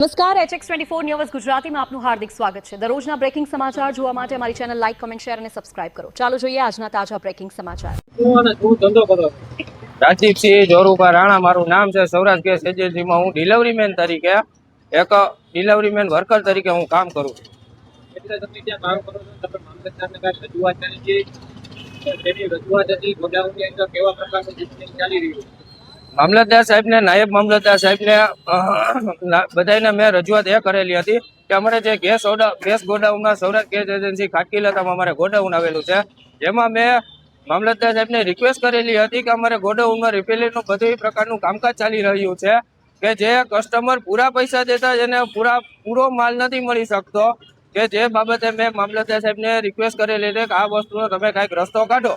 નમસ્કાર HX24 news ગુજરાતીમાં આપનું હાર્દિક સ્વાગત છે। દરરોજના બ્રેકિંગ સમાચાર જોવા માટે અમારી ચેનલ લાઇક, કમેન્ટ, શેર અને સબસ્ક્રાઇબ કરો। ચાલો જોઈએ આજના તાજા બ્રેકિંગ સમાચાર। રાજદીપસિંહ જોરુભા રાણા મારું નામ છે। સૌરાષ્ટ્ર ગેસ એજન્સીમાં હું ડિલિવરીમેન તરીકે એક ડિલિવરીમેન વર્કર તરીકે હું કામ કરું છું। એટલે તમે ત્યાં કામ કરો છો તમે મામલતદારને કાંઈક રજૂઆત કરી છે તેની રજૂઆત હતી ગોડાઉનની અંદર કેવા પ્રકારનું બિઝનેસ ચાલી રહ્યું છે? મામલતદાર સાહેબને, નાયબ મામલતદાર સાહેબને બધાને મેં રજૂઆત એ કરેલી હતી કે અમારે જે ગેસ ગોડાઉનમાં સૌરાષ્ટ્ર ગેસ એજન્સી ખાટકીલામાં અમારે ગોડાઉન આવેલું છે, એમાં મેં મામલતદાર સાહેબને રિક્વેસ્ટ કરેલી હતી કે અમારે ગોડાઉનમાં રિફિલિંગનું બધું પ્રકારનું કામકાજ ચાલી રહ્યું છે કે જે કસ્ટમર પૂરા પૈસા દેતા એને પૂરો માલ નથી મળી શકતો, કે જે બાબતે મેં મામલતદાર સાહેબને રિક્વેસ્ટ કરેલી હતી કે આ વસ્તુનો તમે કાંઈક રસ્તો કાઢો।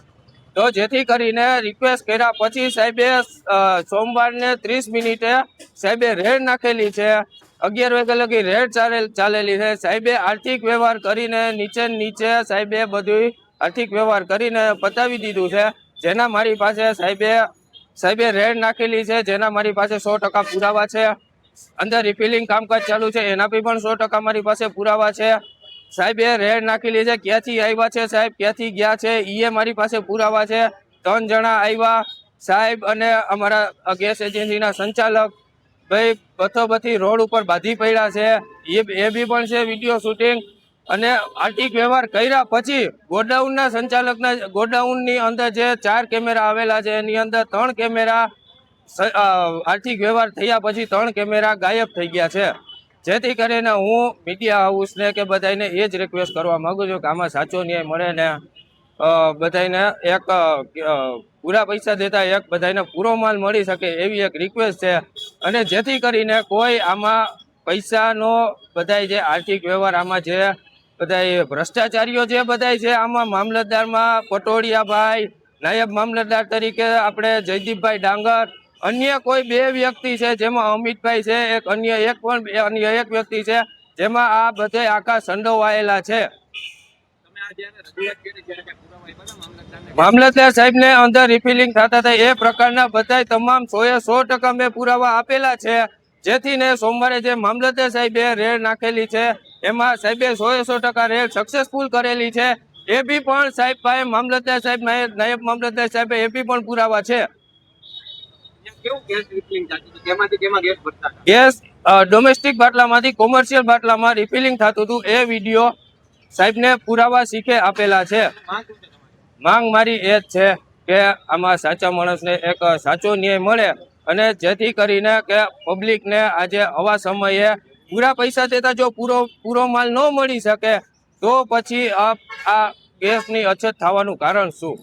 તો જેથી કરીને રિક્વેસ્ટ કર્યા પછી સાહેબે સોમવારને 30 મિનિટે સાહેબે રેડ નાખેલી છે। 11 વાગ્યા લગી રેડ ચાલેલી છે। સાહેબે આર્થિક વ્યવહાર કરીને નીચે સાહેબે બધું આર્થિક વ્યવહાર કરીને પતાવી દીધું છે, જેના મારી પાસે સાહેબે રેડ નાખેલી છે, જેના મારી પાસે 100% પુરાવા છે। અંદર રિફિલિંગ કામકાજ ચાલુ છે એના બી પણ 100% મારી પાસે પુરાવા છે। સાહેબે રેડ નાખેલી છે, ક્યાંથી આવ્યા છે સાહેબ, ક્યાંથી ગયા છે એ મારી પાસે પુરાવા છે। 3 જણા આવ્યા સાહેબ અને અમારા ગેસ એજન્સીના સંચાલક ભાઈ બથોબથી રોડ ઉપર બાંધી પડ્યા છે, એ બી પણ છે વિડીયો શૂટિંગ। અને આર્થિક વ્યવહાર કર્યા પછી ગોડાઉનના સંચાલકના ગોડાઉનની અંદર જે 4 કેમેરા આવેલા છે એની અંદર 3 કેમેરા આર્થિક વ્યવહાર થયા પછી 3 કેમેરા ગાયબ થઈ ગયા છે। જેથી કરીને હું મીડિયા હાઉસને કે બધાને એ જ રિક્વેસ્ટ કરવા માંગુ છું કે આમાં સાચો ન્યાય મળે ને બધાને એક પૂરા પૈસા દેતા એક બધાને પૂરો માલ મળી શકે એવી એક રિક્વેસ્ટ છે। અને જેથી કરીને કોઈ આમાં પૈસાનો બધાય જે આર્થિક વ્યવહાર આમાં જે બધાય ભ્રષ્ટાચારીઓ જે બધાય છે આમાં મામલતદારમાં પટોળિયાભાઈ, નાયબ મામલતદાર તરીકે આપણે જયદીપભાઈ ડાંગર, અન્ય કોઈ 2 વ્યક્તિ છે જેમાં અમિતભાઈ છે, અન્ય એક વ્યક્તિ છે જેમાં આ બધે આખા સંડોવાયેલા છે। મામલતદાર સાહેબને અંદર રિફિલિંગ થતા હતા એ પ્રકારના બધા તમામ 100% મેં પુરાવા આપેલા છે। જેથી ને સોમવારે જે મામલતદાર સાહેબે રેડ નાખેલી છે એમાં સાહેબે 100% રેડ સક્સેસફુલ કરેલી છે, એ બી પણ સાહેબ પાસે મામલતદાર સાહેબ, નાયબ મામલતદાર સાહેબે એ બી પણ પુરાવા છે। ગેસ ડોમેસ્ટિક બાટલામાંથી કોમર્શિયલ બાટલામાં રિફિલિંગ થતું હતું એ વિડીયો સાહેબને પુરાવા શીખે આપેલા છે। માંગ મારી એ જ છે કે આમાં સાચા માણસને એક સાચો ન્યાય મળે અને જેથી કરીને કે પબ્લિકને આજે આવા સમયે પૂરા પૈસા દેતા જો પૂરો માલ ન મળી શકે તો પછી આ ગેસની અછત થવાનું કારણ શું?